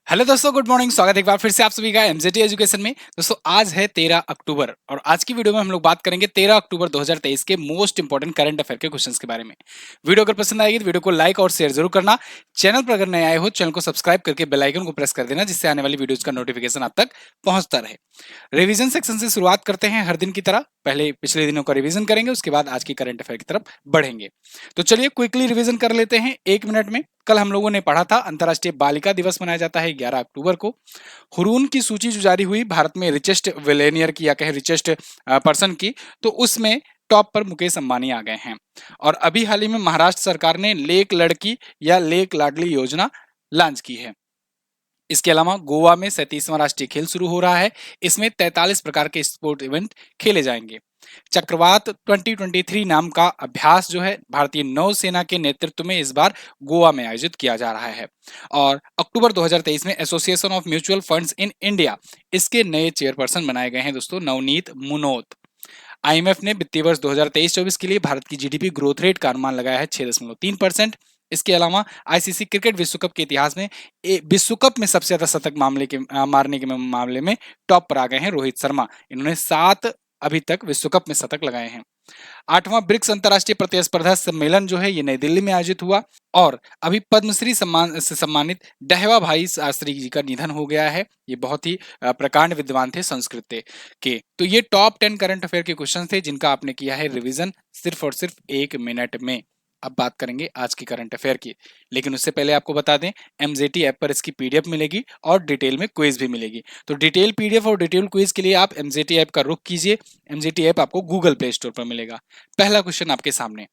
Hello दोस्तों, good morning. स्वागत है एक बार फिर से आप सभी का एमजेटी एजुकेशन में। दोस्तों आज है 13 अक्टूबर और आज की वीडियो में हम लोग बात करेंगे 13 अक्टूबर 2023 के मोस्ट इंपोर्टेंट करंट अफेयर के क्वेश्चंस के बारे में। वीडियो अगर पसंद आएगी तो वीडियो को लाइक और शेयर जरूर करना। चैनल पर अगर नए आए हो चैनल को सब्सक्राइब करके बेल आइकन को प्रेस कर देना, जिससे आने वाली वीडियोज का नोटिफिकेशन आप तक पहुंचता रहे। रिवीजन सेक्शन से शुरुआत करते हैं हर दिन की तरह। पहले पिछले दिनों का रिवीजन करेंगे, उसके बाद आज की करंट अफेयर की तरफ बढ़ेंगे। तो चलिए क्विकली रिवीजन कर लेते हैं 1 मिनट में। कल हम लोगों ने पढ़ा था अंतर्राष्ट्रीय बालिका दिवस मनाया जाता है 11 अक्टूबर को। हुरून की सूची जो जारी हुई भारत में रिचेस्ट विलेनियर की या कहे रिचेस्ट पर्सन की, तो उसमें टॉप पर मुकेश अंबानी आ गए हैं। और अभी हाल ही में महाराष्ट्र सरकार ने लेक लड़की या लेक लाडली योजना लॉन्च की है। इसके अलावा गोवा में 37वां राष्ट्रीय खेल शुरू हो रहा है। इसमें 43 प्रकार के स्पोर्ट इवेंट खेले जाएंगे। चक्रवात 2023 नाम का अभ्यास जो है भारतीय नौसेना के नेतृत्व में इस बार गोवा में आयोजित किया जा रहा है। और अक्टूबर 2023 में association of mutual funds in India, इसके नए चेयरपर्सन बनाए गए हैं दोस्तों नवनीत मुनोत। आईएमएफ ने वित्तीय वर्ष 2023-24 के लिए भारत की जीडीपी ग्रोथ रेट का अनुमान लगाया है 6.3%। इसके अलावा आईसीसी क्रिकेट विश्व कप के इतिहास में विश्व कप में सबसे ज्यादा शतक मारने के मामले में टॉप पर आ गए हैं रोहित शर्मा। इन्होंने 7 अभी तक विश्व कप में शतक लगाए हैं। 8वां ब्रिक्स अंतर्राष्ट्रीय प्रतिस्पर्धा सम्मेलन जो है ये नई दिल्ली में आयोजित हुआ। और अभी पद्मश्री सम्मान से सम्मानित डहवा भाई शास्त्री जी का निधन हो गया है। ये बहुत ही प्रकांड विद्वान थे संस्कृत के। तो ये टॉप 10 करंट अफेयर के क्वेश्चन थे जिनका आपने किया है रिवीजन सिर्फ और सिर्फ 1 मिनट में। अब बात करेंगे आज की करंट अफेयर की, लेकिन उससे पहले आपको बता दें एमजेटी ऐप पर इसकी पीडीएफ मिलेगी और डिटेल में क्विज भी मिलेगी। तो डिटेल पीडीएफ और डिटेल क्विज के लिए आप एमजेटी ऐप का रुख कीजिए। एमजेटी ऐप आपको गूगल प्ले स्टोर पर मिलेगा। पहला क्वेश्चन आपके सामने,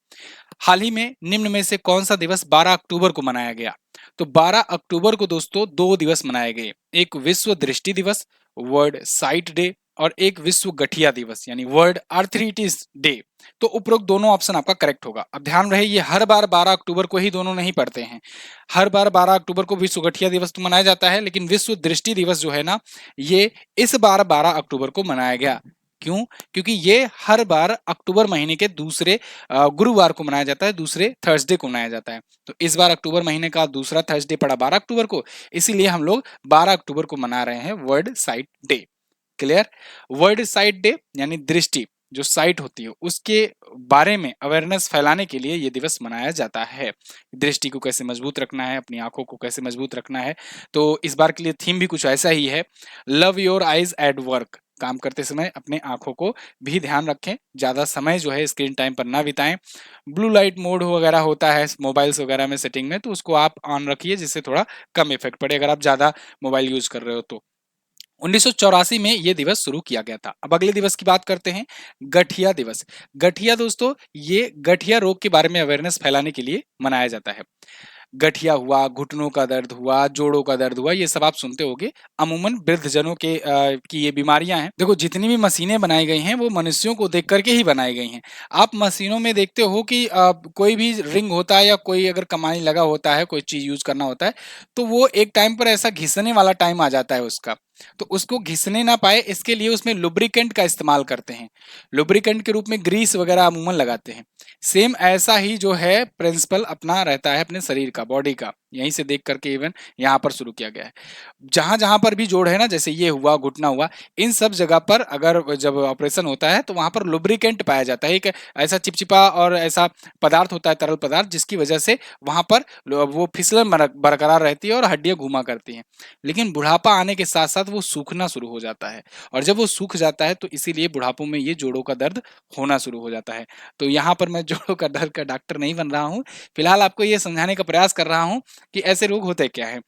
हाल ही में निम्न में से कौन सा दिवस 12 अक्टूबर को मनाया गया? तो 12 अक्टूबर को दोस्तों 2 दिवस मनाए गए। एक विश्व दृष्टि दिवस, वर्ल्ड साइट डे, और एक विश्व गठिया दिवस यानी वर्ल्ड आर्थराइटिस डे। तो उपरोक्त दोनों ऑप्शन आपका करेक्ट होगा। अब ध्यान रहे ये हर बार 12 अक्टूबर को ही दोनों नहीं पड़ते हैं। हर बार 12 अक्टूबर को विश्व गठिया दिवस तो मनाया जाता है, लेकिन विश्व दृष्टि दिवस जो है ना, ये इस बार 12 अक्टूबर को मनाया गया। क्यों? क्योंकि ये हर बार अक्टूबर महीने के दूसरे गुरुवार को मनाया जाता है, दूसरे थर्सडे को मनाया जाता है। तो इस बार अक्टूबर महीने का दूसरा थर्सडे पड़ा 12 अक्टूबर को, इसीलिए हम लोग 12 अक्टूबर को मना रहे हैं world site day. Clear? World site day यानी दृष्टि जो साइट होती है उसके बारे में अवेयरनेस फैलाने के लिए ये दिवस मनाया जाता है। दृष्टि को कैसे मजबूत रखना है, अपनी आंखों को कैसे मजबूत रखना है। तो इस बार के लिए थीम भी कुछ ऐसा ही है, love your eyes at work. काम करते समय अपने आंखों को भी ध्यान रखें, ज्यादा समय जो है स्क्रीन टाइम पर ना बिताएं। ब्लू लाइट मोड वगैरह होता है मोबाइल्स वगैरह में सेटिंग में, तो उसको आप ऑन रखिए जिससे थोड़ा कम इफेक्ट पड़े अगर आप ज्यादा मोबाइल यूज कर रहे हो तो। 1984 में यह दिवस शुरू किया गया था। अब अगले दिवस की बात करते हैं, गठिया दिवस। गठिया दोस्तों ये गठिया रोग के बारे में अवेयरनेस फैलाने के लिए मनाया जाता है। गठिया हुआ, घुटनों का दर्द हुआ, जोड़ों का दर्द हुआ, ये सब आप सुनते होंगे। अमूमन वृद्धजनों के की ये बीमारियां हैं। देखो जितनी भी मशीनें बनाई गई हैं वो मनुष्यों को देख करके ही बनाई गई हैं। आप मशीनों में देखते हो कि कोई भी रिंग होता है या कोई अगर कमानी लगा होता है, कोई चीज यूज करना होता है, तो वो एक टाइम पर ऐसा घिसने वाला टाइम आ जाता है उसका। तो उसको घिसने ना पाए इसके लिए उसमें लुब्रिकेंट का इस्तेमाल करते हैं। लुब्रिकेंट के रूप में ग्रीस वगैरह अमूमन लगाते हैं। सेम ऐसा ही जो है प्रिंसिपल अपना रहता है अपने शरीर का, बॉडी का। यहीं से देख करके इवन यहाँ पर शुरू किया गया है। जहां जहां पर भी जोड़ है ना, जैसे ये हुआ, घुटना हुआ, इन सब जगह पर अगर जब ऑपरेशन होता है तो वहां पर लुब्रिकेंट पाया जाता है। एक ऐसा चिपचिपा और ऐसा पदार्थ होता है, तरल पदार्थ, जिसकी वजह से वहां पर वो फिसलन बरकरार रहती है और हड्डियां घुमा करती हैं। लेकिन बुढ़ापा आने के साथ साथ वो सूखना शुरू हो जाता है, और जब वो सूख जाता है तो इसीलिए बुढ़ापों में ये जोड़ों का दर्द होना शुरू हो जाता है। तो यहाँ पर मैं जोड़ों का दर्द का डॉक्टर नहीं बन रहा हूँ, फिलहाल आपको ये समझाने का प्रयास कर रहा हूँ कि ऐसे रोग होते क्या है।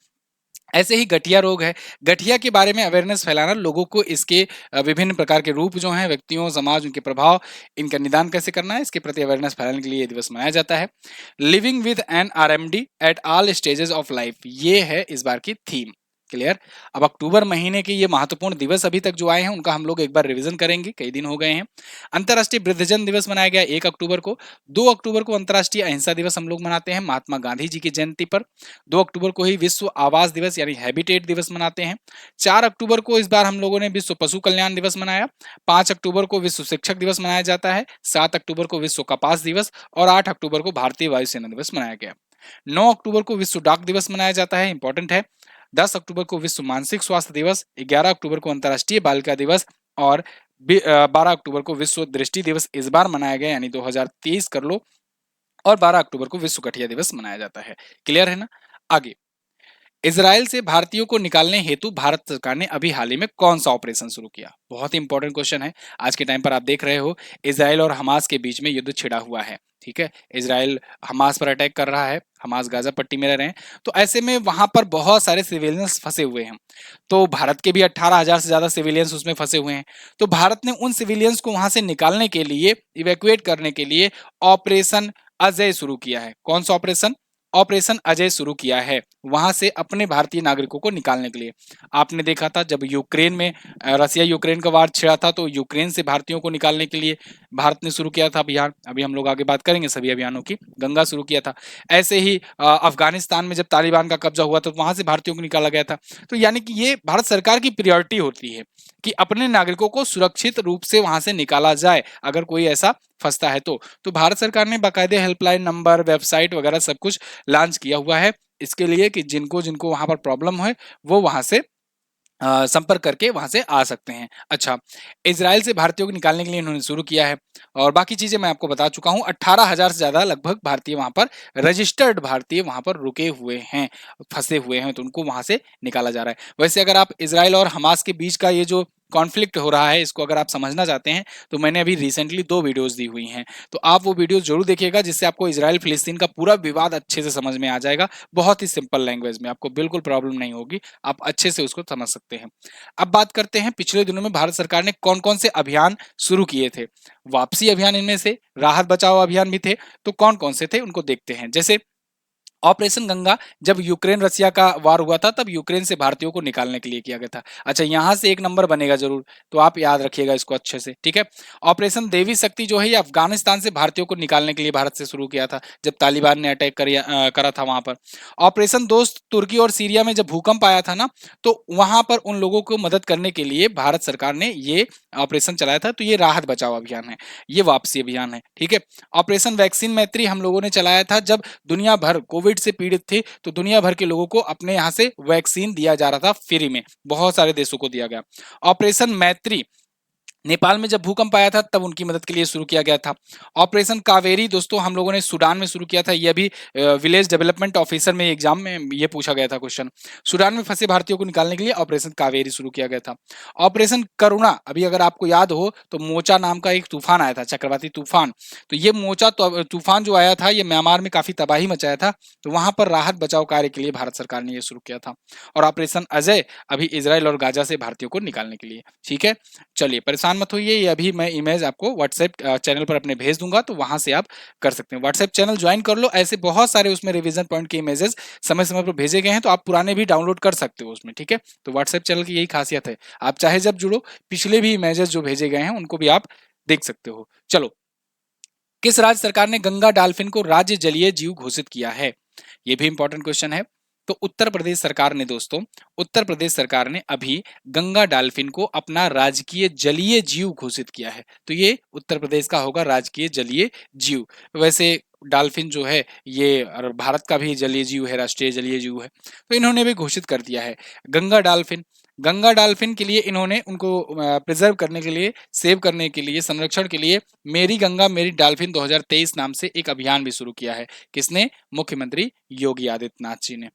ऐसे ही गठिया रोग है। गठिया के बारे में अवेयरनेस फैलाना, लोगों को इसके विभिन्न प्रकार के रूप जो हैं, व्यक्तियों, समाज, उनके प्रभाव, इनका निदान कैसे करना है, इसके प्रति अवेयरनेस फैलाने के लिए ये दिवस मनाया जाता है। Living with an RMD at all stages of life, ये है इस बार की थीम। क्लियर? अब अक्टूबर महीने के ये महत्वपूर्ण दिवस अभी तक जो आए हैं उनका हम लोग एक बार रिवीजन करेंगे, कई दिन हो गए हैं। अंतर्राष्ट्रीय वृद्धजन दिवस मनाया गया 1 अक्टूबर को। 2 अक्टूबर को अंतर्राष्ट्रीय अहिंसा दिवस हम लोग मनाते हैं महात्मा गांधी जी की जयंती पर। 2 अक्टूबर को ही विश्व आवास दिवस यानी हैबिटेट दिवस मनाते हैं। 4 अक्टूबर को इस बार हम लोगों ने विश्व पशु कल्याण दिवस मनाया। 5 अक्टूबर को विश्व शिक्षक दिवस मनाया जाता है। 7 अक्टूबर को विश्व कपास दिवस, और 8 अक्टूबर को भारतीय वायुसेना दिवस मनाया गया। 9 अक्टूबर को विश्व डाक दिवस मनाया जाता है, इंपॉर्टेंट है। 10 अक्टूबर को विश्व मानसिक स्वास्थ्य दिवस, 11 अक्टूबर को अंतर्राष्ट्रीय बालिका दिवस और 12 अक्टूबर को विश्व दृष्टि दिवस इस बार मनाया गया, यानी 2023 कर लो। और 12 अक्टूबर को विश्व गठिया दिवस मनाया जाता है। क्लियर है ना? आगे, इजराइल से भारतीयों को निकालने हेतु भारत सरकार ने अभी हाल ही में कौन सा ऑपरेशन शुरू किया? बहुत ही इंपॉर्टेंट क्वेश्चन है। आज के टाइम पर आप देख रहे हो इजराइल और हमास के बीच में युद्ध छिड़ा हुआ है। ठीक है, इजराइल हमास पर अटैक कर रहा है, हमास गाजा पट्टी में रह रहे हैं, तो ऐसे में वहां पर बहुत सारे सिविलियंस फंसे हुए हैं। तो भारत के भी 18,000 से ज्यादा सिविलियंस उसमें फंसे हुए हैं। तो भारत ने उन सिविलियंस को वहां से निकालने के लिए, इवैक्यूएट करने के लिए ऑपरेशन अजय शुरू किया है। कौन सा ऑपरेशन? ऑपरेशन अजय शुरू किया है, वहां से अपने भारतीय नागरिकों को निकालने के लिए। आपने देखा था जब यूक्रेन में रसिया यूक्रेन का वार छिड़ा था, तो यूक्रेन से भारतीयों को निकालने के लिए भारत ने शुरू किया था अभियान। अभी हम लोग आगे बात करेंगे सभी अभियानों की। गंगा शुरू किया था। ऐसे ही अफगानिस्तान में जब तालिबान का कब्जा हुआ तो वहां से भारतीयों को निकाला गया था। तो यानी कि ये भारत सरकार की प्रायोरिटी होती है कि अपने नागरिकों को सुरक्षित रूप से वहां से निकाला जाए अगर कोई ऐसा फंसता है तो भारत सरकार ने बाकायदे हेल्पलाइन नंबर, वेबसाइट वगैरह सब कुछ लॉन्च किया हुआ है इसके लिए कि जिनको जिनको वहां पर प्रॉब्लम है वो वहां से संपर्क करके वहां से आ सकते हैं। अच्छा, इजराइल से भारतीयों को निकालने के लिए इन्होंने शुरू किया है और बाकी चीजें मैं आपको बता चुका हूं। 18,000 से ज्यादा लगभग भारतीय वहां पर, रजिस्टर्ड भारतीय वहां पर रुके हुए हैं, फंसे हुए हैं, तो उनको वहां से निकाला जा रहा है। वैसे अगर आप इजराइल और हमास के बीच का ये जो कॉन्फ्लिक्ट हो रहा है इसको अगर आप समझना चाहते हैं तो मैंने अभी रिसेंटली 2 वीडियोस दी हुई हैं, तो आप वो वीडियोस जरूर देखिएगा जिससे आपको इजराइल फिलिस्तीन का पूरा विवाद अच्छे से समझ में आ जाएगा। बहुत ही सिंपल लैंग्वेज में, आपको बिल्कुल प्रॉब्लम नहीं होगी, आप अच्छे से उसको समझ सकते हैं। अब बात करते हैं पिछले दिनों में भारत सरकार ने कौन कौन से अभियान शुरू किए थे। वापसी अभियान इनमें से, राहत बचाव अभियान भी थे। तो कौन कौन से थे उनको देखते हैं। जैसे ऑपरेशन गंगा, जब यूक्रेन रसिया का वार हुआ था तब यूक्रेन से भारतीयों को निकालने के लिए किया गया था। अच्छा, यहां से एक नंबर बनेगा जरूर, तो आप याद रखिएगा इसको अच्छे से। ठीक है, ऑपरेशन देवी शक्ति जो है ये अफगानिस्तान से भारतीयों को निकालने के लिए भारत से शुरू किया था जब तालिबान ने अटैक करा था वहां पर। ऑपरेशन दोस्त, तुर्की और सीरिया में जब भूकंप आया था ना, तो वहां पर उन लोगों को मदद करने के लिए भारत सरकार ने ये ऑपरेशन चलाया था, तो ये राहत बचाव अभियान है, ये वापसी अभियान है। ठीक है, ऑपरेशन वैक्सीन मैत्री हम लोगों ने चलाया था जब दुनिया भर कोविड से पीड़ित थे, तो दुनिया भर के लोगों को अपने यहां से वैक्सीन दिया जा रहा था फ्री में, बहुत सारे देशों को दिया गया। ऑपरेशन मैत्री नेपाल में जब भूकंप आया था तब उनकी मदद के लिए शुरू किया गया था। ऑपरेशन कावेरी दोस्तों हम लोगों ने सूडान में शुरू किया था, यह भी विलेज डेवलपमेंट ऑफिसर में एग्जाम में ये पूछा गया था क्वेश्चन। सूडान में फंसे भारतीयों को निकालने के लिए ऑपरेशन कावेरी शुरू किया गया था। ऑपरेशन करुणा, अभी अगर आपको याद हो तो मोचा नाम का एक तूफान आया था, चक्रवाती तूफान। तो ये मोचा तूफान जो आया था ये म्यांमार में काफी तबाही मचाया था, तो वहां पर राहत बचाव कार्य के लिए भारत सरकार ने यह शुरू किया था। और ऑपरेशन अजय अभी इजराइल और गाजा से भारतीयों को निकालने के लिए। ठीक है, चलिए परेशान मत होइए, ये अभी मैं इमेज आपको व्हाट्सएप चैनल पर अपने भेज दूंगा, तो वहां से आप कर सकते हैं। व्हाट्सएप चैनल ज्वाइन कर लो, ऐसे बहुत सारे उसमें रिवीजन पॉइंट के इमेजेस समय समय पर भेजे गए हैं, तो आप पुराने भी डाउनलोड कर सकते हो उसमें। ठीक है, तो व्हाट्सएप चैनल की यही खासियत है, आप चाहे जब जुड़ो, पिछले भी इमेजेस जो भेजे गए हैं उनको भी आप देख सकते हो। चलो, किस राज्य सरकार ने गंगा डॉल्फिन को राज्य जलीय जीव घोषित किया है? ये भी इंपॉर्टेंट क्वेश्चन है। तो उत्तर प्रदेश सरकार ने दोस्तों, उत्तर प्रदेश सरकार ने अभी गंगा डॉल्फिन को अपना राजकीय जलीय जीव घोषित किया है, तो ये उत्तर प्रदेश का होगा राजकीय जलीय जीव। वैसे डॉल्फिन जो है ये भारत का भी जलीय जीव है, राष्ट्रीय जलीय जीव है, तो इन्होंने भी घोषित कर दिया है गंगा डॉल्फिन। गंगा डॉल्फिन के लिए इन्होंने उनको प्रिजर्व करने के लिए, सेव करने के लिए, संरक्षण के लिए मेरी गंगा मेरी डॉल्फिन 2023 नाम से एक अभियान भी शुरू किया है। किसने? मुख्यमंत्री योगी आदित्यनाथ जी ने।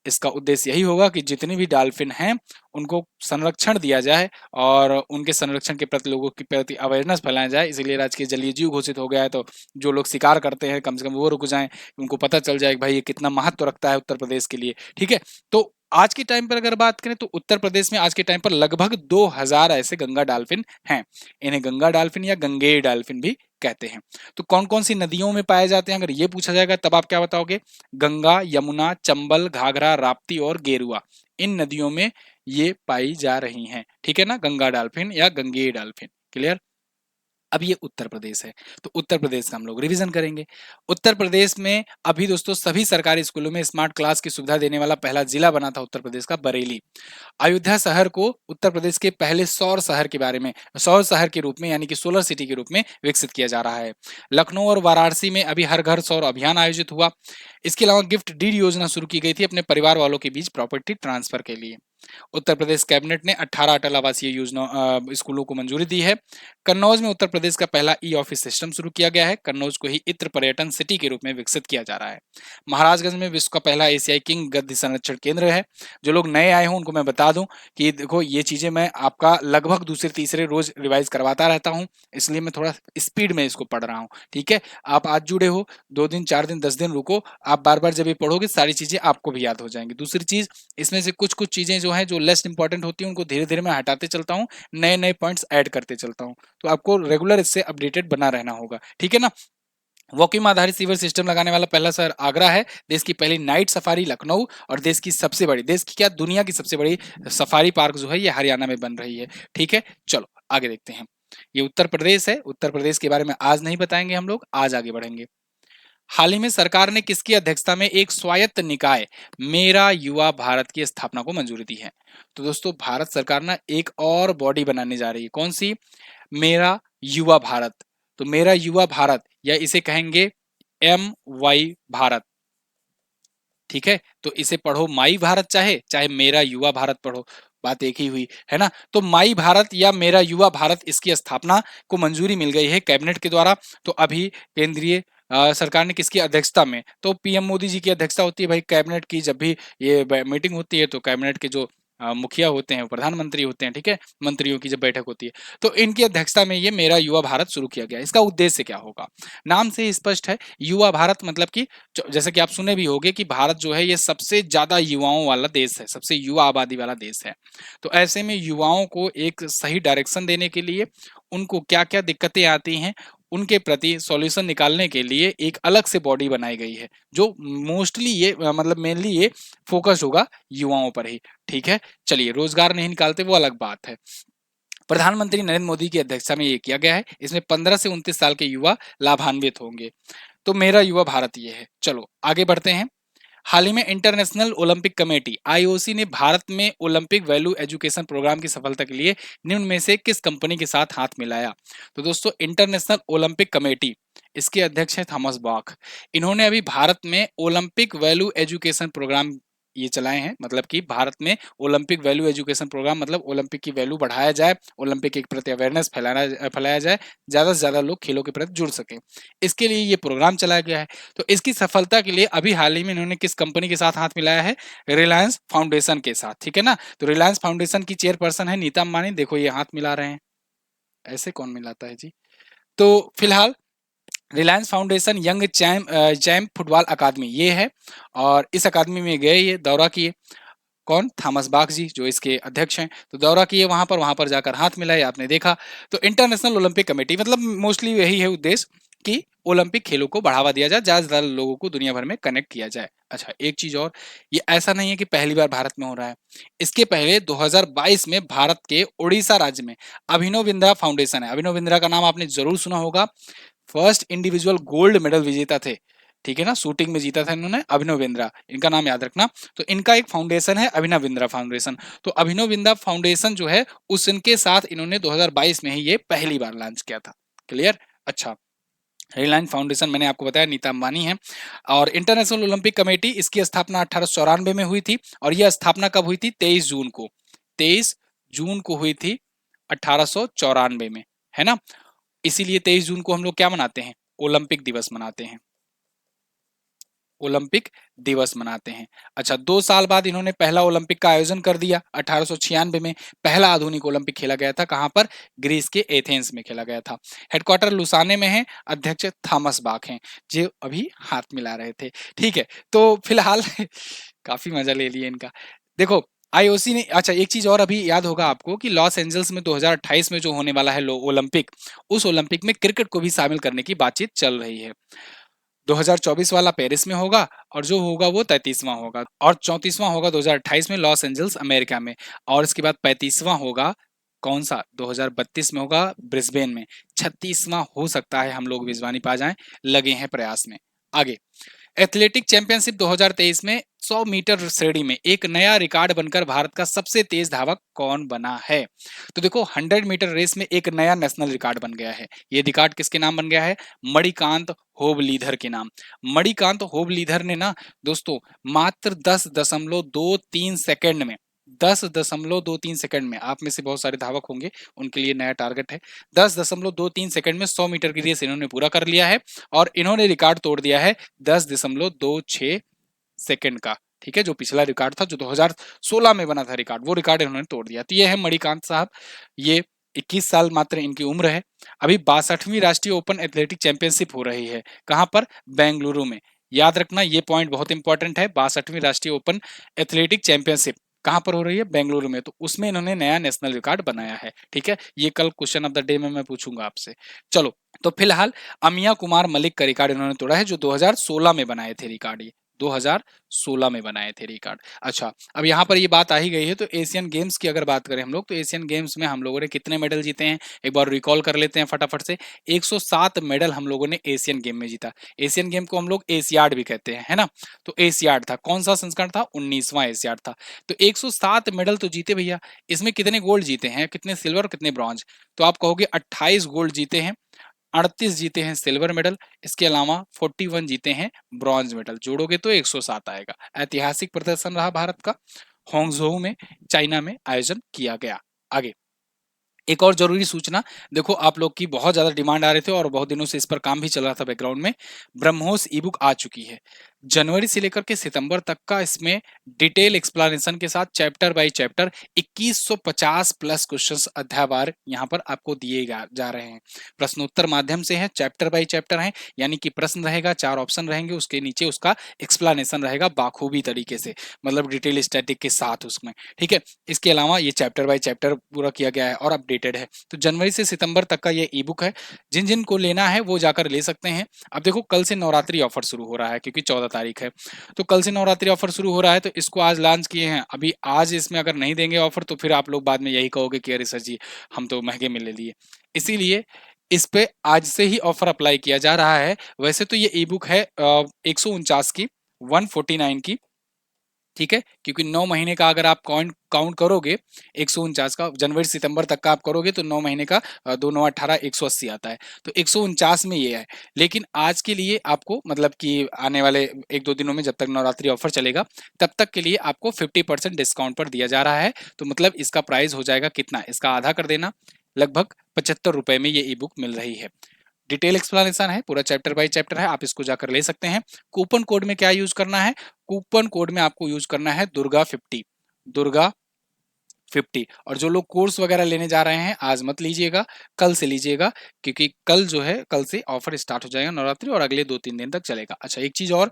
इसका उद्देश्य यही होगा कि जितनी भी डॉल्फिन हैं उनको संरक्षण दिया जाए और उनके संरक्षण के प्रति लोगों के प्रति अवेयरनेस फैलाया जाए, इसीलिए राजकीय जलीय जीव घोषित हो गया है। तो जो लोग शिकार करते हैं कम से कम वो रुक जाएं, उनको पता चल जाए कि भाई ये कितना महत्व रखता है उत्तर प्रदेश के लिए। ठीक है, तो आज के टाइम पर अगर बात करें तो उत्तर प्रदेश में आज के टाइम पर लगभग 2000 ऐसे गंगा डॉल्फिन हैं। इन्हें गंगा डॉल्फिन या गंगेय डॉल्फिन भी कहते हैं। तो कौन कौन सी नदियों में पाए जाते हैं अगर ये पूछा जाएगा तब आप क्या बताओगे? गंगा, यमुना, चंबल, घाघरा, राप्ती और गेरुआ, इन नदियों में ये पाई जा रही हैं। ठीक है ना, गंगा डॉल्फिन या गंगेय डॉल्फिन। क्लियर? अब ये उत्तर प्रदेश है, तो उत्तर प्रदेश का हम लोग रिवीजन करेंगे। उत्तर प्रदेश में अभी दोस्तों सभी सरकारी स्कूलों में स्मार्ट क्लास की सुविधा देने वाला पहला जिला बना था उत्तर प्रदेश का बरेली। अयोध्या शहर को उत्तर प्रदेश के पहले सौर शहर के बारे में, सौर शहर के रूप में यानी कि सोलर सिटी के रूप में विकसित किया जा रहा है। लखनऊ और वाराणसी में अभी हर घर सौर अभियान आयोजित हुआ। इसके अलावा गिफ्ट डीड योजना शुरू की गई थी अपने परिवार वालों के बीच प्रॉपर्टी ट्रांसफर के लिए। उत्तर प्रदेश कैबिनेट ने 18 अटल आवासीय योजना स्कूलों को मंजूरी दी है। कन्नौज में उत्तर प्रदेश का पहला ई ऑफिस सिस्टम शुरू किया गया है। कन्नौज को ही इत्र पर्यटन सिटी के रूप में विकसित किया जा रहा है। महाराजगंज में विश्व का पहला एशियाई किंग गद्दी संरक्षण केंद्र है। जो लोग नए आए हों उनको मैं बता दूं कि देखो ये चीजें मैं आपका लगभग दूसरे तीसरे रोज रिवाइज करवाता रहता हूं, इसलिए मैं थोड़ा स्पीड में इसको पढ़ रहा हूं। ठीक है, आप आज जुड़े हो, 2 दिन 4 दिन 10 दिन रुको, आप बार बार जब ये पढ़ोगे सारी चीजें आपको भी याद हो जाएंगी। दूसरी चीज, इसमें से कुछ कुछ चीजें जो हैं जो लेस इंपॉर्टेंट होती हैं उनको धीरे धीरे मैं हटाते चलता हूँ, नए नए पॉइंट्स ऐड करते चलता हूँ, तो आपको रेगुलर इससे अपडेटेड बना रहना होगा। ठीक है ना। वॉकिंग आधारित सीवर सिस्टम लगाने वाला पहला शहर आगरा है। देश की पहली नाइट सफारी लखनऊ, और देश की सबसे बड़ी, देश की क्या दुनिया की सबसे बड़ी सफारी पार्क जो है ये हरियाणा में बन रही है। ठीक है, चलो आगे देखते हैं। ये उत्तर प्रदेश है, उत्तर प्रदेश के बारे में आज नहीं बताएंगे हम लोग, आज आगे बढ़ेंगे। हाल ही में सरकार ने किसकी अध्यक्षता में एक स्वायत्त निकाय मेरा युवा भारत की स्थापना को मंजूरी दी है? तो दोस्तों भारत सरकार ना एक और बॉडी बनाने जा रही है। कौन सी? मेरा युवा भारत। तो मेरा युवा भारत, या इसे कहेंगे MY भारत। ठीक है, तो इसे पढ़ो माई भारत, चाहे चाहे मेरा युवा भारत पढ़ो, बात एक ही हुई है ना। तो माई भारत या मेरा युवा भारत, इसकी स्थापना को मंजूरी मिल गई है कैबिनेट के द्वारा। तो अभी केंद्रीय सरकार ने किसकी अध्यक्षता में? तो पीएम मोदी जी की अध्यक्षता होती है भाई कैबिनेट की। जब भी ये मीटिंग होती है तो कैबिनेट के जो मुखिया होते हैं, प्रधानमंत्री होते हैं, ठीक है, मंत्रियों की जब बैठक होती है तो इनकी अध्यक्षता में ये मेरा युवा भारत शुरू किया गया। इसका उद्देश्य क्या होगा? नाम से ही स्पष्ट है, युवा भारत मतलब कि जैसे कि आप सुने भी होंगे कि भारत जो है ये सबसे ज्यादा युवाओं वाला देश है, सबसे युवा आबादी वाला देश है। तो ऐसे में युवाओं को एक सही डायरेक्शन देने के लिए, उनको क्या क्या दिक्कतें आती हैं उनके प्रति सॉल्यूशन निकालने के लिए एक अलग से बॉडी बनाई गई है, जो मोस्टली ये मतलब मेनली ये फोकस होगा युवाओं पर ही। ठीक है, चलिए, रोजगार नहीं निकालते वो अलग बात है। प्रधानमंत्री नरेंद्र मोदी की अध्यक्षता में ये किया गया है। इसमें 15 से 29 साल के युवा लाभान्वित होंगे। तो मेरा युवा भारत ये है। चलो आगे बढ़ते हैं। हाल ही में इंटरनेशनल ओलंपिक कमेटी IOC ने भारत में ओलंपिक वैल्यू एजुकेशन प्रोग्राम की सफलता के लिए निम्न में से किस कंपनी के साथ हाथ मिलाया? तो दोस्तों इंटरनेशनल ओलंपिक कमेटी, इसके अध्यक्ष हैं थॉमस बॉक। इन्होंने अभी भारत में ओलंपिक वैल्यू एजुकेशन प्रोग्राम ये चलाए हैं, मतलब कि भारत में ओलंपिक वैल्यू एजुकेशन प्रोग्राम, मतलब ओलंपिक की वैल्यू बढ़ाया जाए, ओलंपिक के प्रति अवेयरनेस फैलाया जाए, ज्यादा से ज्यादा लोग खेलों के प्रति जुड़ सके, इसके लिए ये प्रोग्राम चलाया गया है। तो इसकी सफलता के लिए अभी हाल ही में इन्होंने किस कंपनी के साथ हाथ मिलाया है? रिलायंस फाउंडेशन के साथ। ठीक है ना। तो रिलायंस फाउंडेशन की चेयरपर्सन है नीता अंबानी। देखो ये हाथ मिला रहे हैं, ऐसे कौन मिलाता है जी। तो फिलहाल Reliance Foundation Young Champ football अकादमी ये है, और इस अकादमी में गए, ये दौरा किए, कौन? थॉमस बाक जी जो इसके अध्यक्ष हैं। तो दौरा किए वहां पर जाकर हाथ मिलाए, आपने देखा। तो इंटरनेशनल ओलंपिक कमेटी मतलब मोस्टली यही है उद्देश्य कि ओलंपिक खेलों को बढ़ावा दिया जाए, ज्यादा से ज्यादा लोगों को दुनिया भर में कनेक्ट किया जाए। अच्छा एक चीज और, ये ऐसा नहीं है कि पहली बार भारत में हो रहा है। इसके पहले 2022 में भारत के उड़ीसा राज्य में अभिनव बिंद्रा फाउंडेशन है। अभिनव बिंद्रा का नाम आपने जरूर सुना होगा, फर्स्ट इंडिविजुअल गोल्ड मेडल विजेता थे। ठीक है ना, शूटिंग में जीता था इन्होंने, अभिनव बिंद्रा, इनका नाम याद रखना। तो इनका एक फाउंडेशन है अभिनव बिंद्रा फाउंडेशन। तो अभिनव बिंद्रा फाउंडेशन जो है उसके साथ इन्होंने 2022 में ही ये पहली बार लॉन्च किया था। क्लियर। अच्छा, रिलायंस फाउंडेशन मैंने आपको बताया नीता अंबानी है। और इंटरनेशनल ओलंपिक कमेटी, इसकी स्थापना 1894 में हुई थी, और यह स्थापना कब हुई थी? 23 जून को, 23 जून को हुई थी 1894 में, है ना। इसीलिए 23 जून को हम लोग क्या मनाते हैं? ओलंपिक दिवस मनाते हैं, ओलंपिक दिवस मनाते हैं। अच्छा, 2 साल बाद इन्होंने पहला ओलंपिक का आयोजन कर दिया। 1896 में पहला आधुनिक ओलंपिक खेला गया था। कहां पर? ग्रीस के एथेंस में खेला गया था। हेडक्वार्टर लुसाने में है, अध्यक्ष थॉमस बाक हैं जो अभी हाथ मिला रहे थे। ठीक है, तो फिलहाल काफी मजा ले लिया इनका। देखो आईओसी ने, अच्छा एक चीज और अभी याद होगा आपको कि लॉस एंजल्स में 2028 में जो होने वाला है ओलंपिक, उस ओलंपिक में क्रिकेट को भी शामिल करने की बातचीत चल रही है। 2024 वाला पेरिस में होगा, और जो होगा वो 33वां होगा, और 34वां होगा 2028 में लॉस एंजल्स अमेरिका में, और इसके बाद 35वां होगा कौन सा? 2032 में होगा ब्रिस्बेन में। 36वां हो सकता है, हम लोग मेजबानी पा जाएं, लगे हैं प्रयास में। आगे, एथलेटिक चैंपियनशिप 2023 में 100 मीटर श्रेणी में एक नया रिकॉर्ड बनकर भारत का सबसे तेज धावक कौन बना है? तो देखो, 100 मीटर रेस में एक नया नेशनल रिकॉर्ड बन गया है। ये रिकॉर्ड किसके नाम बन गया है? मणिकांत होबलीधर के नाम। मणिकांत होबलीधर ने ना दोस्तों मात्र 10.23 सेकंड में, 10.23 सेकंड में, आप में से बहुत सारे धावक होंगे, उनके लिए नया टारगेट है। 10.23 सेकंड में 100 मीटर की रेस इन्होंने पूरा कर लिया है और इन्होंने रिकॉर्ड तोड़ दिया है 10.26 सेकंड का। ठीक है, जो पिछला रिकॉर्ड था, जो 2016 में बना था रिकॉर्ड, वो रिकॉर्ड इन्होंने तोड़ दिया। तो ये है मणिकांत साहब। ये 21 साल मात्र इनकी उम्र है। अभी 62वीं राष्ट्रीय ओपन एथलेटिक चैंपियनशिप हो रही है। कहां पर? बेंगलुरु में। याद रखना, ये पॉइंट बहुत इंपॉर्टेंट है। 62वीं राष्ट्रीय ओपन एथलेटिक चैंपियनशिप कहां पर हो रही है? बेंगलुरु में। तो उसमें इन्होंने नया नेशनल रिकॉर्ड बनाया है। ठीक है, ये कल क्वेश्चन ऑफ द डे में मैं पूछूंगा आपसे। चलो, तो फिलहाल अमिया कुमार मलिक का रिकॉर्ड इन्होंने तोड़ा है, जो 2016 में बनाए थे रिकॉर्ड। ये 2016 में बनाए थे रिकॉर्ड। अच्छा, अब यहाँ पर ये बात आ ही गई है, तो एशियन गेम्स की अगर बात करें हम लोग, तो एशियन गेम्स में हम लोगों ने कितने मेडल जीते हैं, एक बार रिकॉल कर लेते हैं फटाफट से। 107 मेडल हम लोगों ने एशियन गेम में जीता। एशियन गेम को हम लोग एशियाड भी कहते हैं, है ना? तो एशियाड था, कौन सा संस्करण था? 19वां एशियाड था। तो 107 मेडल तो जीते भैया। इसमें कितने गोल्ड जीते हैं, कितने सिल्वर, कितने ब्रॉन्ज? तो आप कहोगे 28 गोल्ड जीते हैं, 38 जीते हैं सिल्वर मेडल, इसके अलावा 41 जीते हैं ब्रॉन्ज मेडल। जोड़ोगे तो 107 आएगा। ऐतिहासिक प्रदर्शन रहा भारत का। होंगझोऊ में, चाइना में आयोजन किया गया। आगे, एक और जरूरी सूचना, देखो आप लोग की बहुत ज्यादा डिमांड आ रहे थे और बहुत दिनों से इस पर काम भी चल रहा था बैकग्राउंड में। ब्रह्मोस ई बुक आ चुकी है। जनवरी से लेकर के सितंबर तक का इसमें डिटेल एक्सप्लेनेशन के साथ chapter by chapter 2150 plus questions अध्यायवार यहाँ पर आपको दिए जा रहे हैं। प्रश्नोत्तर माध्यम से है, चैप्टर बाय चैप्टर है, यानी कि प्रश्न रहेगा, 4 ऑप्शन रहेंगे, उसके नीचे उसका एक्सप्लेनेशन रहेगा बाखूबी तरीके से, मतलब डिटेल स्टैटिक के साथ उसमें। ठीक है, इसके अलावा ये चैप्टर बाय चैप्टर पूरा किया गया है और अपडेटेड है। तो जनवरी से सितंबर तक का ये ई बुक है। जिन जिन को लेना है वो जाकर ले सकते हैं। अब देखो, कल से नवरात्रि ऑफर शुरू हो रहा है, क्योंकि 14 तारीख है, तो कल से नवरात्रि ऑफर शुरू हो रहा है, तो इसको आज लॉन्च किए हैं। अभी आज इसमें अगर नहीं देंगे ऑफर, तो फिर आप लोग बाद में यही कहोगे कि अरे सर जी, हम तो महंगे में ले लिए। इसीलिए इस पे आज से ही ऑफर अप्लाई किया जा रहा है। वैसे तो ये ई बुक है 149 की, 149 की। ठीक है, क्योंकि 9 महीने का अगर आप काउंट करोगे, 149 का जनवरी सितंबर तक का आप करोगे, तो 9 महीने का 2 9 18 180 आता है। तो 149 में ये है। लेकिन आज के लिए आपको, मतलब कि आने वाले 1-2 दिनों में, जब तक नवरात्रि ऑफर चलेगा, तब तक के लिए आपको 50% डिस्काउंट पर दिया जा रहा है। तो मतलब इसका प्राइस हो जाएगा कितना? इसका आधा कर देना, लगभग 75 रुपए में ये ई बुक मिल रही है। डिटेल एक्सप्लेनेशन है, पूरा चैप्टर बाय चैप्टर है, आप इसको जाकर ले सकते हैं। कूपन कोड में क्या यूज करना है? कूपन कोड में आपको यूज करना है दुर्गा 50, दुर्गा 50। और जो लोग कोर्स वगैरह लेने जा रहे हैं, आज मत लीजिएगा, कल से लीजिएगा, क्योंकि कल जो है, कल से ऑफर स्टार्ट हो जाएगा नवरात्रि, और अगले 2-3 दिन तक चलेगा। अच्छा, एक चीज और,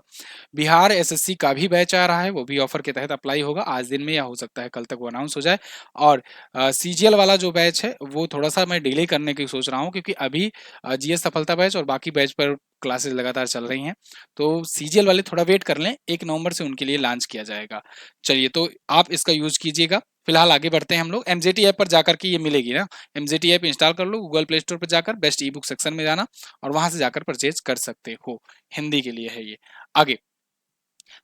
बिहार एसएससी का भी बैच आ रहा है, वो भी ऑफर के तहत अप्लाई होगा आज दिन में, या हो सकता है कल तक वो अनाउंस हो जाए। और सीजीएल वाला जो बैच है, वो थोड़ा सा मैं डिले करने की सोच रहा हूँ, क्योंकि अभी जीएस सफलता बैच और बाकी बैच पर क्लासेस लगातार चल रही हैं। तो सीजीएल वाले थोड़ा वेट कर लें, 1 नवंबर से उनके लिए लॉन्च किया जाएगा। चलिए, तो आप इसका यूज कीजिएगा। फिलहाल आगे बढ़ते हैं हम लोग। एमजेटी ऐप पर जाकर के ये मिलेगी ना, एमजेटी ऐप इंस्टॉल कर लो, गूगल प्ले स्टोर पर जाकर बेस्ट ई बुक सेक्शन में जाना, और वहां से जाकर परचेज कर सकते हो। हिंदी के लिए है ये। आगे,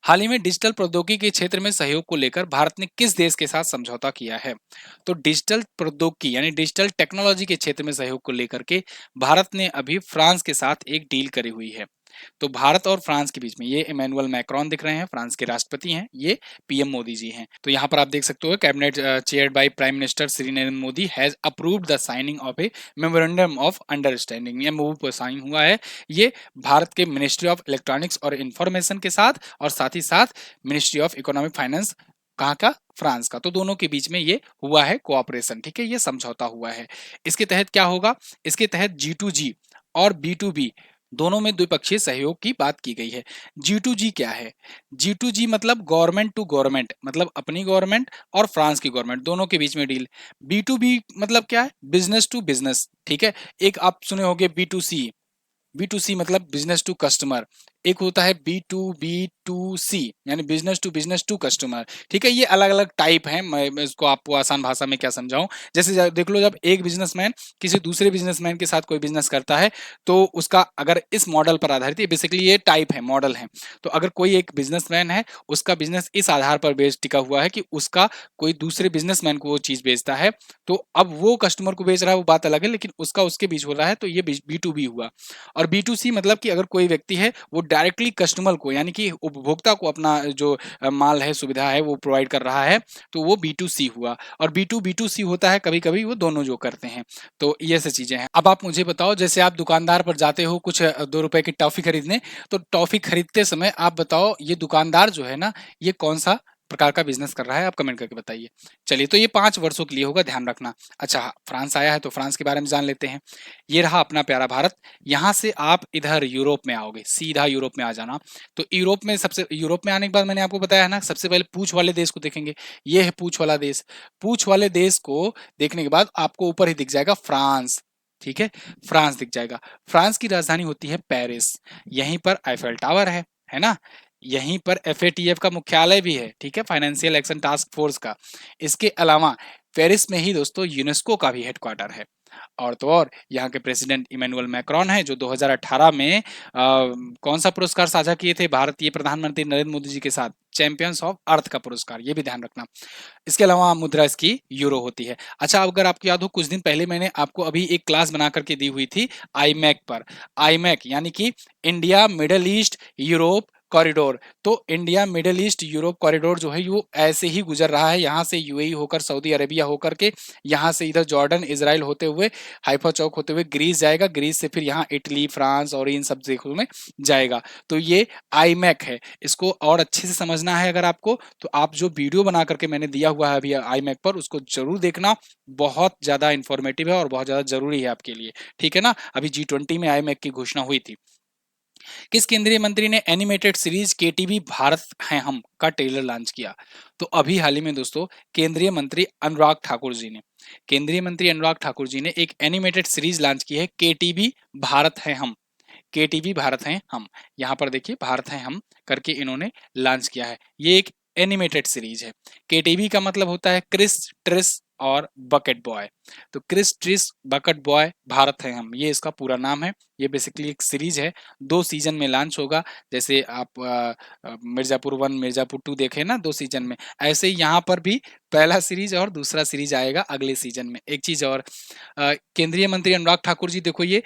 हाल ही में डिजिटल प्रौद्योगिकी के क्षेत्र में सहयोग को लेकर भारत ने किस देश के साथ समझौता किया है? तो डिजिटल प्रौद्योगिकी यानी डिजिटल टेक्नोलॉजी के क्षेत्र में सहयोग को लेकर के भारत ने अभी फ्रांस के साथ एक डील करी हुई है। तो भारत और फ्रांस के बीच में, ये इमैनुअल मैक्रोन दिख रहे हैं, फ्रांस के राष्ट्रपति हैं, ये पीएम मोदी जी हैं। तो यहाँ पर आप देख सकते हो, cabinet chaired by prime minister Shri Narendra Modi has approved the signing off A memorandum of understanding. ये मूव पर साइन हुआ है। ये भारत के मिनिस्ट्री ऑफ इलेक्ट्रॉनिक्स और इंफॉर्मेशन के साथ, और साथ ही साथ मिनिस्ट्री ऑफ इकोनॉमिक फाइनेंस, कहाँ का? फ्रांस का। तो दोनों के बीच में ये हुआ है कोऑपरेशन। ठीक है, ये समझौता हुआ है। इसके तहत क्या होगा? इसके तहत G2G और B2B दोनों में द्विपक्षीय सहयोग की बात की गई है। G2G क्या है? G2G मतलब गवर्नमेंट टू गवर्नमेंट, मतलब अपनी गवर्नमेंट और फ्रांस की गवर्नमेंट दोनों के बीच में डील। B2B मतलब क्या है? Business to business. ठीक है, एक आप सुने होंगे B2C, B2C मतलब बिजनेस टू कस्टमर। एक होता है B2B2C यानी बिजनेस टू कस्टमर। ठीक है, ये अलग अलग टाइप है। मैं इसको आपको आसान भाषा में क्या समझाऊं, जैसे देख लो, जब एक बिजनेसमैन किसी दूसरे बिजनेसमैन के साथ कोई बिजनेस करता है तो उसका अगर इस मॉडल पर आधारित है, बेसिकली ये टाइप है, मॉडल है। तो अगर कोई एक बिजनेसमैन है, उसका बिजनेस इस आधार पर बेस टिका हुआ है कि उसका कोई दूसरे बिजनेसमैन को वो चीज बेचता है, तो अब वो कस्टमर को बेच रहा है वो बात अलग है, लेकिन उसका उसके बीच हो रहा है, तो ये B2B हुआ। और B2C मतलब कि अगर कोई व्यक्ति है वो डायरेक्टली कस्टमर को यानी कि उपभोक्ता को अपना जो माल है, सुविधा है, वो प्रोवाइड कर रहा है, तो वो B2C हुआ। और B2B2C होता है कभी कभी वो दोनों जो करते हैं। तो ये सब चीजें हैं। अब आप मुझे बताओ, जैसे आप दुकानदार पर जाते हो कुछ 2 रुपए की टॉफी खरीदने, तो टॉफी खरीदते समय आप बताओ ये दुकानदार जो है ना, ये कौन सा प्रकार का बिजनेस कर रहा है, आप कमेंट करके बताइए। चलिए, तो ये 5 वर्षों के लिए होगा, ध्यान रखना। अच्छा, फ्रांस आया है तो फ्रांस के बारे में जान लेते हैं। ये रहा अपना प्यारा भारत। यहाँ से आप इधर यूरोप में आओगे, सीधा यूरोप में आ जाना। तो यूरोप में आने के बाद मैंने आपको बताया है ना, सबसे पहले पूछ वाले देश को देखेंगे। ये है पूछ वाला देश। पूछ वाले देश को देखने के बाद आपको ऊपर ही दिख जाएगा फ्रांस। ठीक है, फ्रांस दिख जाएगा। फ्रांस की राजधानी होती है पेरिस। यहीं पर आईफेल टावर है ना। यहीं पर FATF का मुख्यालय भी है, ठीक है, फाइनेंशियल एक्शन टास्क फोर्स का। इसके अलावा पेरिस में ही दोस्तों यूनेस्को का भी हेडक्वार्टर है। और तो और यहाँ के प्रेसिडेंट इमैनुअल मैक्रोन है, जो 2018 में कौन सा पुरस्कार साझा किए थे भारतीय प्रधानमंत्री नरेंद्र मोदी जी के साथ, चैंपियंस ऑफ अर्थ का पुरस्कार, ये भी ध्यान रखना। इसके अलावा मुद्रा इसकी यूरो होती है। अच्छा, अगर आपको याद हो, कुछ दिन पहले मैंने आपको अभी एक क्लास बना करके दी हुई थी आईमैक पर। आईमैक यानी कि India Middle East Europe corridor. तो India Middle East Europe corridor जो है वो ऐसे ही गुजर रहा है, यहाँ से यूएई होकर सऊदी अरेबिया होकर के, यहाँ से इधर जॉर्डन इजराइल होते हुए, हाइफा चौक होते हुए ग्रीस जाएगा, ग्रीस से फिर यहाँ इटली फ्रांस और इन सब देशों में जाएगा। तो ये आईमैक है। इसको और अच्छे से समझना है अगर आपको, तो आप जो वीडियो बना करके मैंने दिया हुआ है अभी आईमैक पर, उसको जरूर देखना। बहुत ज्यादा इंफॉर्मेटिव है और बहुत ज्यादा जरूरी है आपके लिए। ठीक है ना। अभी G20 में आईमैक की घोषणा हुई थी। किस केंद्रीय मंत्री ने एनिमेटेड सीरीज KTV भारत है हम का ट्रेलर लॉन्च किया? तो अभी हाल ही में दोस्तों केंद्रीय मंत्री अनुराग ठाकुर जी ने एक एनिमेटेड सीरीज लॉन्च की है, KTV भारत है हम। KTV भारत हैं हम। यहाँ पर देखिए, भारत हैं हम करके इन्होंने लॉन्च किया है। ये एक एनिमेटेड सीरीज है। KTV का मतलब होता है क्रिस ट्रिस और बकेट बॉय। तो क्रिस ट्रिस बकेट बॉय भारत हैं हम, ये इसका पूरा नाम है। ये बेसिकली एक सीरीज है, 2 सीजन में लॉन्च होगा। जैसे आप मिर्जापुर 1 मिर्जापुर 2 देखे ना 2 सीजन में, ऐसे ही यहाँ पर भी पहला सीरीज और दूसरा सीरीज आएगा अगले सीजन में। एक चीज और, केंद्रीय मंत्री अनुराग ठाकुर जी देखो, ये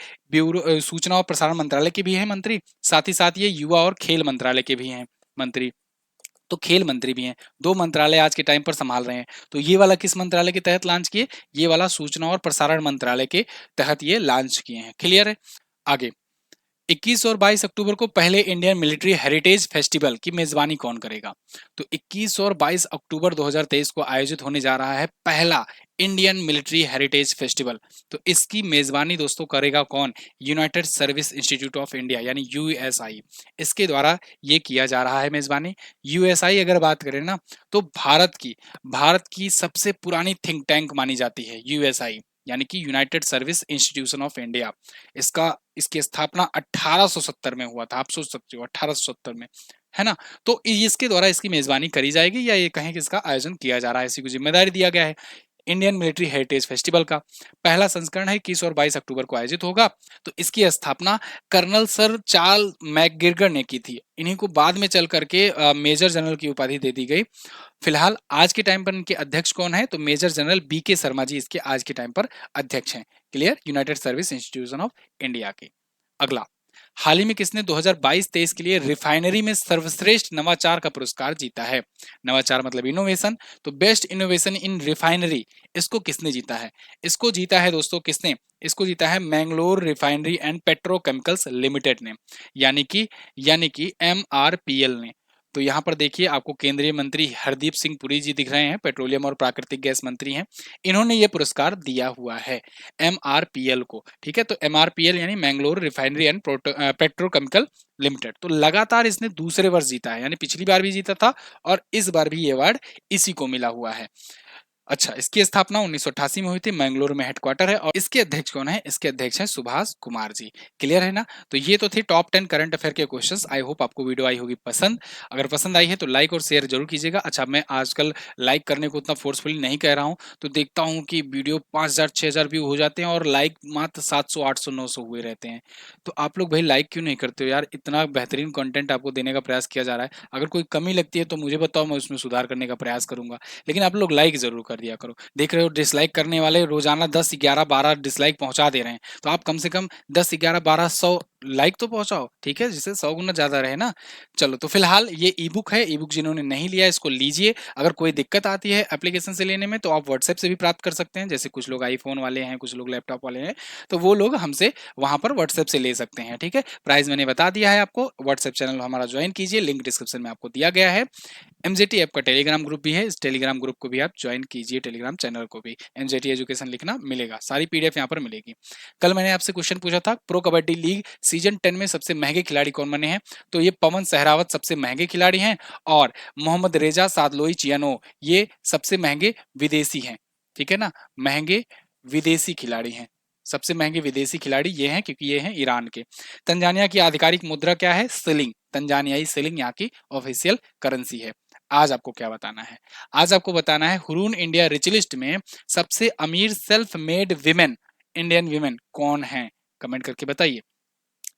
सूचना और प्रसारण मंत्रालय के भी हैं मंत्री, साथ ही साथ ये युवा और खेल मंत्रालय के भी हैं मंत्री। तो खेल मंत्री भी हैं, 2 मंत्रालय आज के टाइम पर संभाल रहे हैं। तो ये वाला किस मंत्रालय के तहत लॉन्च किए? ये वाला सूचना और प्रसारण मंत्रालय के तहत ये लॉन्च किए हैं। क्लियर है। आगे, 21 और 22 अक्टूबर को पहले इंडियन मिलिट्री हेरिटेज फेस्टिवल की मेजबानी कौन करेगा? तो 21 और 22 अक्टूबर 2023 को आयोजित होने जा रहा है पहला इंडियन मिलिट्री हेरिटेज फेस्टिवल। तो इसकी मेजबानी दोस्तों करेगा कौन? United service institute of India यानी USI। इसके द्वारा ये किया जा रहा है मेजबानी। USI अगर बात करें ना, तो भारत की सबसे पुरानी थिंक टैंक मानी जाती है USI, यानी कि United service institution of India. इसकी स्थापना 1870 में हुआ था, आप सोच सकते हो 1870 में, है ना। तो इसके द्वारा इसकी मेजबानी करी जाएगी, या ये कहें कि इसका आयोजन किया जा रहा है, इसी को जिम्मेदारी दिया गया है। इंडियन मिलिट्री हेरिटेज फेस्टिवल का पहला संस्करण है, 21 और 22 अक्टूबर को आयोजित होगा। तो इसकी स्थापना कर्नल सर चार्ल्स मैकग्रिगर ने की थी। इन्हीं को बाद में चल करके मेजर जनरल की उपाधि दे दी गई। फिलहाल आज के टाइम पर इनके अध्यक्ष कौन है? तो major general BK Sharma ji इसके आज के टाइम पर अध्यक्ष हैं। Clear, United service institution of India के। अगला, हाल ही में किसने 2022-23 के लिए रिफाइनरी में सर्वश्रेष्ठ नवाचार का पुरस्कार जीता है? नवाचार मतलब इनोवेशन, तो बेस्ट इनोवेशन इन रिफाइनरी, इसको किसने जीता है? इसको जीता है दोस्तों किसने? इसको जीता है Mangalore refinery and petrochemicals limited ने, यानी कि MRPL ने। तो यहाँ पर देखिए, आपको केंद्रीय मंत्री हरदीप सिंह पुरी जी दिख रहे हैं, पेट्रोलियम और प्राकृतिक गैस मंत्री हैं। इन्होंने ये पुरस्कार दिया हुआ है MRPL को। ठीक है, तो MRPL यानी Mangalore refinery and petrochemical limited. तो लगातार इसने दूसरे वर्ष जीता है, यानी पिछली बार भी जीता था और इस बार भी ये अवार्ड इसी को मिला हुआ है। अच्छा, इसकी स्थापना 1988 में हुई थी, मैंगलोर में हेडक्वार्टर है और इसके अध्यक्ष कौन है? इसके अध्यक्ष हैं सुभाष कुमार जी। क्लियर है ना? तो ये तो थे टॉप 10 करंट अफेयर के क्वेश्चंस। आई होप आपको वीडियो आई होगी पसंद। अगर पसंद आई है तो लाइक और शेयर जरूर कीजिएगा। अच्छा, मैं आजकल लाइक करने को उतना फोर्सफुली नहीं कह रहा हूँ, तो देखता हूँ कि वीडियो 5000 6000 व्यू हो जाते हैं और लाइक मात्र 700 800 900 हुए रहते हैं। तो आप लोग भाई लाइक क्यों नहीं करते हो यार? इतना बेहतरीन कंटेंट आपको देने का प्रयास किया जा रहा है। अगर कोई कमी लगती है तो मुझे बताओ, मैं उसमें सुधार करने का प्रयास करूंगा। लेकिन आप लोग लाइक जरूर कर दिया करो। देख रहे हो डिसलाइक करने वाले रोजाना 10 11 12 डिसलाइक पहुंचा दे रहे हैं, तो आप कम से कम 10 11 12 100 लाइक तो पहुंचाओ, ठीक है, जिससे 100 गुना ज्यादा रहे ना। चलो, तो फिलहाल ये ई बुक है। ई बुक जिन्होंने नहीं लिया इसको लीजिए। अगर कोई दिक्कत आती है एप्लीकेशन से लेने में तो आप व्हाट्सएप से भी प्राप्त कर सकते हैं। जैसे कुछ लोग आईफोन वाले हैं, कुछ लोग लैपटॉप वाले हैं, तो वो लोग हमसे वहां पर व्हाट्सएप से ले सकते हैं। ठीक है, प्राइस मैंने बता दिया है आपको। व्हाट्सएप चैनल हमारा ज्वाइन कीजिए, लिंक डिस्क्रिप्शन में आपको दिया गया है। एमजेटी ऐप का टेलीग्राम ग्रुप भी है, इस टेलीग्राम ग्रुप को भी आप ज्वाइन कीजिए, टेलीग्राम चैनल को भी। एमजेटी एजुकेशन लिखना मिलेगा, सारी पीडीएफ यहाँ पर मिलेगी। कल मैंने आपसे क्वेश्चन पूछा था, प्रो कबड्डी लीग सीजन 10 में सबसे महंगे खिलाड़ी कौन बने हैं? तो ये पवन सहरावत सबसे महंगे खिलाड़ी हैं और मोहम्मद रेजा सादलोई चियानो ये सबसे महंगे विदेशी हैं। ठीक है ना, महंगे विदेशी खिलाड़ी हैं। सबसे महंगे विदेशी खिलाड़ी ये हैं क्योंकि ये हैं ईरान के। तंजानिया की आधिकारिक मुद्रा क्या है? सिलिंग। तंजानियाई सिलिंग यहाँ की ऑफिशियल करेंसी है। आज आपको क्या बताना है? आज आपको बताना है हुरून इंडिया रिच लिस्ट में सबसे अमीर self made women, Indian women कौन है? कमेंट करके बताइए।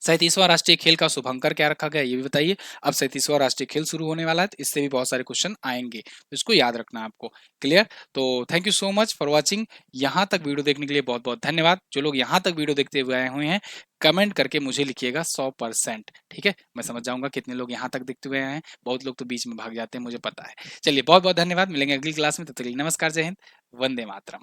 37वां राष्ट्रीय खेल का शुभंकर क्या रखा गया, ये भी बताइए। अब 37वां राष्ट्रीय खेल शुरू होने वाला है, तो इससे भी बहुत सारे क्वेश्चन आएंगे, तो इसको याद रखना है आपको। क्लियर? तो thank you so much for watching. यहाँ तक वीडियो देखने के लिए बहुत बहुत धन्यवाद। जो लोग यहाँ तक वीडियो देखते हुए आए हुए हैं, कमेंट करके मुझे लिखिएगा 100%। ठीक है, मैं समझ जाऊंगा कितने लोग यहाँ तक देखते हुए आए हैं। बहुत लोग तो बीच में भाग जाते हैं, मुझे पता है। चलिए, बहुत बहुत धन्यवाद। मिलेंगे अगली क्लास में, तब तक के लिए नमस्कार, जय हिंद, वंदे मातरम।